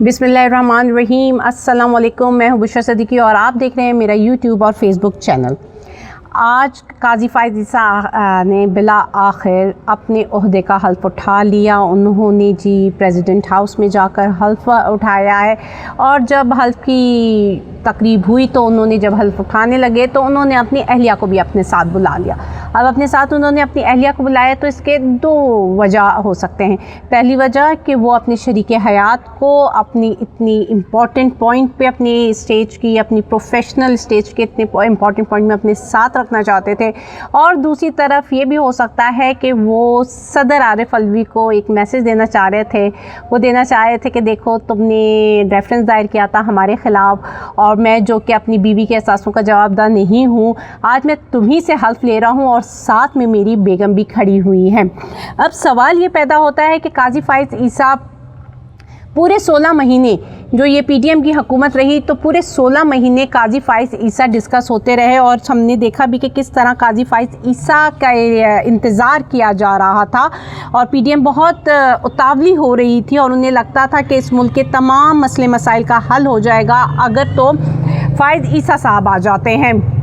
बिस्मिल्लाहिर्रहमानिर्रहीम। अस्सलाम वालेकुम। मैं हूं बुशरा सिद्दीकी और आप देख रहे हैं मेरा यूट्यूब और फेसबुक चैनल। आज काजी फ़ाइज़ ईसा ने बिला आखिर अपने ओहदे का हल्फ उठा लिया। उन्होंने जी प्रेसिडेंट हाउस में जाकर हल्फ उठाया है और जब हल्फ की तकरीब हुई तो उन्होंने जब हल्फ उठाने लगे तो उन्होंने अपनी अहलिया को भी अपने साथ बुला लिया। अब अपने साथ उन्होंने अपनी अहलिया को बुलाया तो इसके दो वजह हो सकते हैं। पहली वजह कि वो अपने शरीक हयात को अपनी इतनी इम्पॉर्टेंट पॉइंट पे, अपनी स्टेज की, अपनी प्रोफेशनल स्टेज के इतने इम्पॉर्टेंट पॉइंट में अपने साथ रखना चाहते थे। और दूसरी तरफ ये भी हो सकता है कि वो सदर आरिफ अलवी को एक मैसेज देना चाह रहे थे। वो देना चाह रहे थे कि देखो, तुमने रेफरेंस दायर किया था हमारे ख़िलाफ़ और मैं जो कि अपनी बीवी के एहसासों का जवाबदार नहीं हूँ, आज मैं तुम्ही से हल्फ ले रहा हूँ और साथ में मेरी बेगम भी खड़ी हुई हैं। अब सवाल ये पैदा होता है कि काजी फ़ाइज़ ईसा पूरे 16 महीने जो ये पीडीएम की हुकूमत रही तो पूरे 16 महीने काजी फ़ाइज़ ईसा डिस्कस होते रहे और हमने देखा भी कि किस तरह काजी फ़ाइज़ ईसा का इंतज़ार किया जा रहा था और पीडीएम बहुत उतावली हो रही थी और उन्हें लगता था कि इस मुल्क के तमाम मसले मसाइल का हल हो जाएगा अगर तो फ़ाइज़ ईसा साहब आ जाते हैं।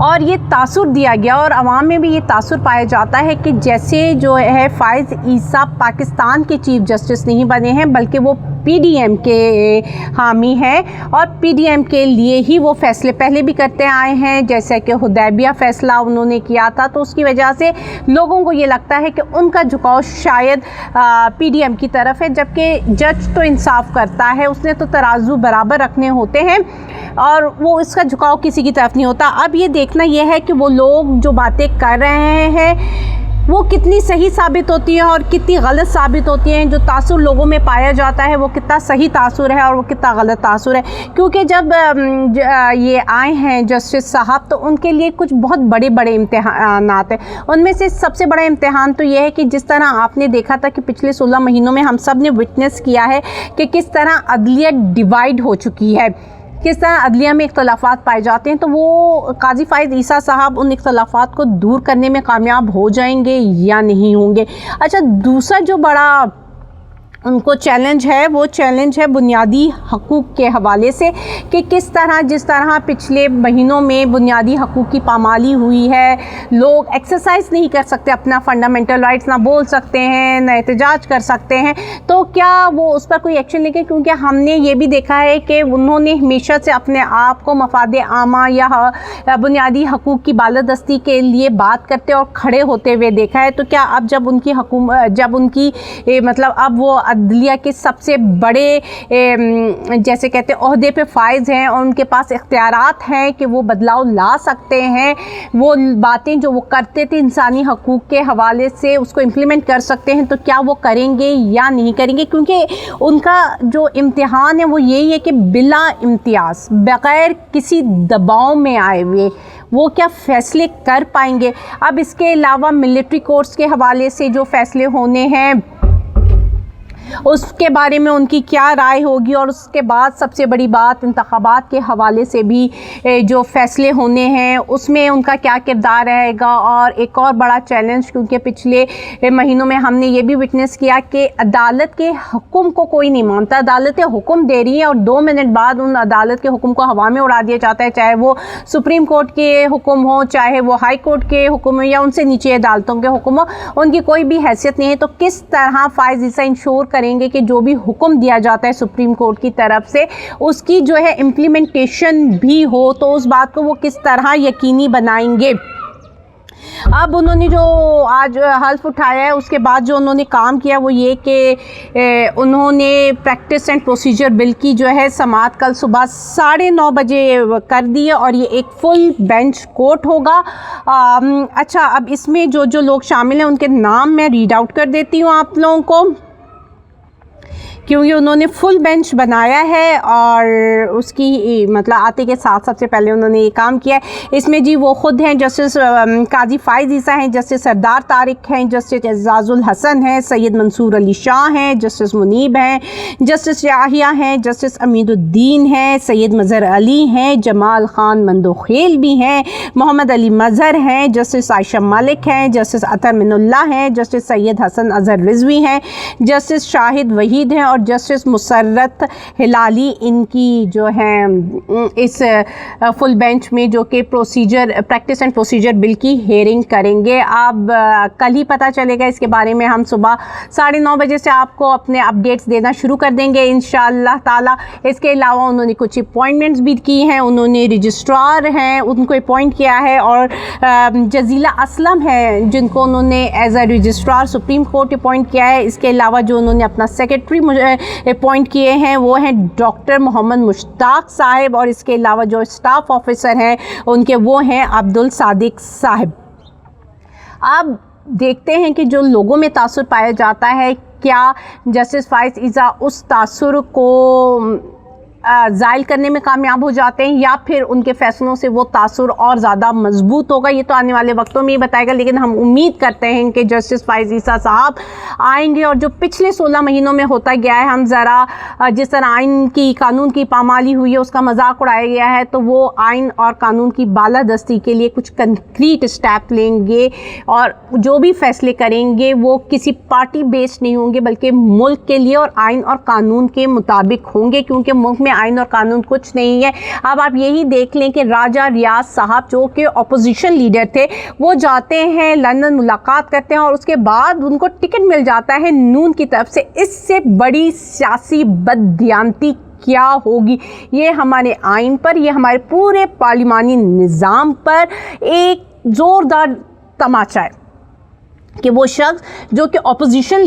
और ये तासुर दिया गया और आवाम में भी ये तासुर पाया जाता है कि जैसे जो है फ़ाइज़ ईसा पाकिस्तान के चीफ़ जस्टिस नहीं बने हैं बल्कि वो पीडीएम के हामी हैं और पीडीएम के लिए ही वो फ़ैसले पहले भी करते आए हैं। जैसे कि हुदैबिया फ़ैसला उन्होंने किया था तो उसकी वजह से लोगों को ये लगता है कि उनका झुकाव शायद पीडीएम की तरफ है, जबकि जज तो इंसाफ करता है, उसने तो तराजू बराबर रखने होते हैं और वो इसका झुकाव किसी की तरफ नहीं होता। अब ये देखना यह है कि वो लोग जो बातें कर रहे हैं वो कितनी सही साबित होती हैं और कितनी गलत साबित होती हैं। जो तासुर लोगों में पाया जाता है वो कितना सही तासुर है और वो कितना गलत तासुर है। क्योंकि जब ये आए हैं जस्टिस साहब तो उनके लिए कुछ बहुत बड़े बड़े इम्तिहानात हैं। उनमें से सबसे बड़ा इम्तिहान तो ये है कि जिस तरह आपने देखा था कि पिछले 16 महीनों में हम सब ने विटनेस किया है कि किस तरह अदलिया डिवाइड हो चुकी है, किस तरह अदलिया में इख्तलाफात पाए जाते हैं। तो वो काजी फ़ाइज़ ईसा साहब उन इख्तलाफात को दूर करने में कामयाब हो जाएंगे या नहीं होंगे। अच्छा, दूसरा जो बड़ा उनको चैलेंज है वो चैलेंज है बुनियादी हकूक़ के हवाले से कि किस तरह जिस तरह पिछले महीनों में बुनियादी हकूक़ की पामाली हुई है, लोग एक्सरसाइज नहीं कर सकते अपना फंडामेंटल राइट्स, ना बोल सकते हैं ना एहतजाज कर सकते हैं, तो क्या वो उस पर कोई एक्शन लेंगे? क्योंकि हमने ये भी देखा है कि उन्होंने हमेशा से अपने आप को मफाद आमा या बुनियादी हकूक़ की बालादस्ती के लिए बात करते और खड़े होते हुए देखा है। तो क्या अब जब उनकी मतलब अब वो अदलिया के सबसे बड़े जैसे कहते हैं ओहदे पे फाइज हैं और उनके पास इख्तियारात हैं कि वो बदलाव ला सकते हैं, वो बातें जो वो करते थे इंसानी हकूक़ के हवाले से उसको इम्प्लीमेंट कर सकते हैं, तो क्या वो करेंगे या नहीं करेंगे? क्योंकि उनका जो इम्तिहान है वो यही है कि बिला इम्तियाज़, बग़ैर किसी दबाव में आए हुए वो क्या फ़ैसले कर पाएंगे। अब इसके अलावा मिलिट्री कोर्ट्स के हवाले से जो फ़ैसले होने हैं उसके बारे में उनकी क्या राय होगी और उसके बाद सबसे बड़ी बात इंतखाबात के हवाले से भी जो फ़ैसले होने हैं उसमें उनका क्या किरदार रहेगा। और एक और बड़ा चैलेंज, क्योंकि पिछले महीनों में हमने ये भी विटनेस किया कि अदालत के हुक्म को कोई नहीं मानता। अदालतें हुक्म दे रही हैं और 2 मिनट बाद उन अदालत के हुक्म को हवा में उड़ा दिया जाता है, चाहे वो सुप्रीम कोर्ट के हुक्म हो, चाहे वो हाई कोर्ट के हुक्म हो या उनसे नीचे अदालतों के हुक्म हो, उनकी कोई भी हैसियत नहीं है। तो किस तरह फ़ाइज़ ईसा इंश्योर करेंगे कि जो भी हुक्म दिया जाता है सुप्रीम कोर्ट की तरफ से उसकी जो है इम्प्लीमेंटेशन भी हो, तो उस बात को वो किस तरह यकीनी बनाएंगे। अब उन्होंने जो आज हल्फ उठाया है उसके बाद जो उन्होंने काम किया वो ये कि उन्होंने प्रैक्टिस एंड प्रोसीजर बिल की जो है समाअत कल सुबह 9:30 बजे कर दी है और ये एक फुल बेंच कोर्ट होगा। अच्छा, अब इसमें जो लोग शामिल हैं उनके नाम मैं रीड आउट कर देती हूँ आप लोगों को, क्योंकि उन्होंने फुल बेंच बनाया है और उसकी मतलब आते के साथ सबसे पहले उन्होंने ये काम किया है। इसमें जी वो ख़ुद हैं जस्टिस काजी फ़ाइज़ ईसा हैं, जस्टिस सरदार तारिक हैं, जस्टिस एजाजुल हसन हैं, सैयद मंसूर अली शाह हैं, जस्टिस मुनीब हैं, जस्टिस याहिया हैं, जस्टिस अमीदुद्दीन हैं, सैयद मज़हर अली हैं, जमाल ख़ान मंदोखेल भी हैं, मोहम्मद अली मज़हर हैं, जस्टिस आयशा मलिक हैं, जस्टिस अतर मिनुल्लाह हैं, जस्टिस सैयद हसन अज़हर रिजवी हैं, जस्टिस शाहिद वहीद हैं और جسٹس مسرت ہلالی ان کی جو ہیں اس فل بینچ میں جو کہ پریکٹس اینڈ پروسیجر بل کی ہیئرنگ کریں گے. اب کل ہی پتہ چلے گا اس کے بارے میں. ہم صبح 9:30 بجے سے آپ کو اپنے اپڈیٹس دینا شروع کر دیں گے انشاءاللہ تعالی. اس کے علاوہ انہوں نے کچھ اپوائنٹمنٹس بھی کی ہیں. انہوں نے رجسٹرار ہیں ان کو اپوائنٹ کیا ہے, اور جزیلہ اسلم ہے جن کو انہوں نے as a registrar supreme court appoint کیا ہے. اس کے علاوہ جو انہوں نے اپنا سیکرٹری اپوائنٹ کیے ہیں وہ ہیں ڈاکٹر محمد مشتاق صاحب, اور اس کے علاوہ جو اسٹاف آفیسر ہیں ان کے وہ ہیں عبدالصادق صاحب. اب دیکھتے ہیں کہ جو لوگوں میں تاثر پایا جاتا ہے کیا جسٹس فائز عیسیٰ اس تاثر کو زائل کرنے میں کامیاب ہو جاتے ہیں یا پھر ان کے فیصلوں سے وہ تاثر اور زیادہ مضبوط ہوگا. یہ تو آنے والے وقتوں میں ہی بتائے گا, لیکن ہم امید کرتے ہیں کہ جسٹس فائز عیسیٰ صاحب آئیں گے. اور جو پچھلے 16 مہینوں میں ہوتا گیا ہے, ہم ذرا جس طرح آئین کی قانون کی پامالی ہوئی ہے اس کا مذاق اڑایا گیا ہے, تو وہ آئین اور قانون کی بالادستی کے لیے کچھ کنکریٹ اسٹیپ لیں گے, اور جو بھی فیصلے کریں گے وہ کسی پارٹی بیسڈ نہیں ہوں گے بلکہ ملک کے لیے اور آئین اور قانون کے مطابق ہوں گے, کیونکہ ملک میں آئین اور قانون کچھ نہیں ہے. اب آپ یہی دیکھ لیں کہ راجہ ریاض صاحب جو کہ اپوزیشن لیڈر تھے وہ جاتے ہیں لندن, ملاقات کرتے ہیں, اور اس کے بعد ان کو ٹکٹ مل جاتا ہے نون کی طرف سے. اس سے بڑی سیاسی بددیانتی کیا ہوگی؟ یہ ہمارے آئین پر, یہ ہمارے پورے پارلیمانی نظام پر ایک زوردار تماچا ہے کہ وہ شخص جو کہ اپوزیشن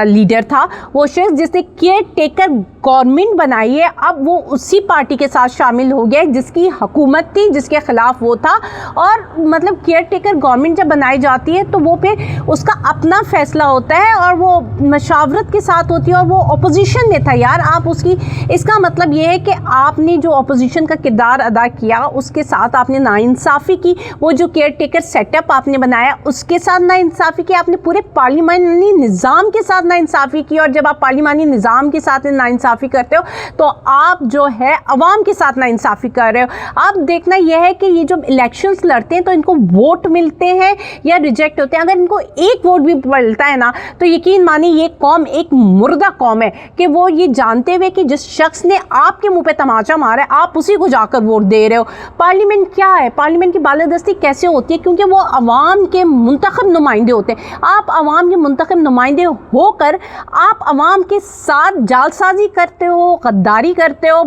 لیڈر تھا, وہ شخص جس نے کیئر ٹیکر گورنمنٹ بنائی ہے, اب وہ اسی پارٹی کے ساتھ شامل ہو گیا جس کی حکومت تھی, جس کے خلاف وہ تھا. اور مطلب کیئر ٹیکر گورنمنٹ جب بنائی جاتی ہے تو وہ پھر اس کا اپنا فیصلہ ہوتا ہے اور وہ مشاورت کے ساتھ ہوتی ہے, اور وہ اپوزیشن میں تھا. یار آپ اس کا مطلب یہ ہے کہ آپ نے جو اپوزیشن کا کردار ادا کیا اس کے ساتھ آپ نے ناانصافی کی. وہ جو کیئر ٹیکر سیٹ اپ آپ نے بنایا اس کے ساتھ ناانصافی کی, آپ نے پورے پارلیمانی نظام کے ساتھ ناانصافی کی. اور جب آپ پارلیمانی نظام کے ساتھ ناانصافی کرتے ہو تو آپ جو ہے عوام کے ساتھ ناانصافی کر رہے ہو. اب دیکھنا یہ ہے کہ یہ جب الیکشنز لڑتے ہیں تو ان کو ووٹ ملتے ہیں یا ریجیکٹ ہوتے ہیں. اگر ان کو ایک ووٹ بھی ملتا ہے نا تو یقین مانی یہ قوم ایک مردہ قوم ہے, کہ وہ یہ جانتے ہوئے کہ جس شخص نے آپ کے منہ پہ تماچا مارا ہے آپ اسی کو جا کر ووٹ دے رہے ہو. پارلیمنٹ کیا ہے, پارلیمنٹ کی بالادستی کیسے ہوتی ہے؟ کیونکہ وہ عوام کے منتخب نمائندے ہوتے ہیں. آپ عوام کے منتخب نمائندے ہو کر آپ عوام کے ساتھ جعلسازی کرتے ہو, غداری کرتے ہو,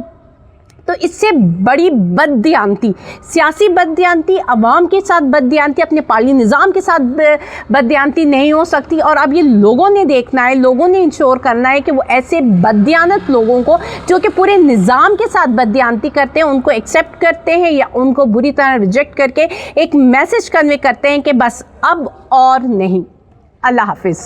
تو اس سے بڑی بددیانتی, سیاسی بددیانتی, عوام کے ساتھ بددیانتی, اپنے پارلیمانی نظام کے ساتھ بددیانتی نہیں ہو سکتی. اور اب یہ لوگوں نے دیکھنا ہے, لوگوں نے انشور کرنا ہے کہ وہ ایسے بددیانت لوگوں کو جو کہ پورے نظام کے ساتھ بددیانتی کرتے ہیں ان کو ایکسیپٹ کرتے ہیں یا ان کو بری طرح ریجیکٹ کر کے ایک میسج کنوے کرتے ہیں کہ بس اب اور نہیں. اللہ حافظ.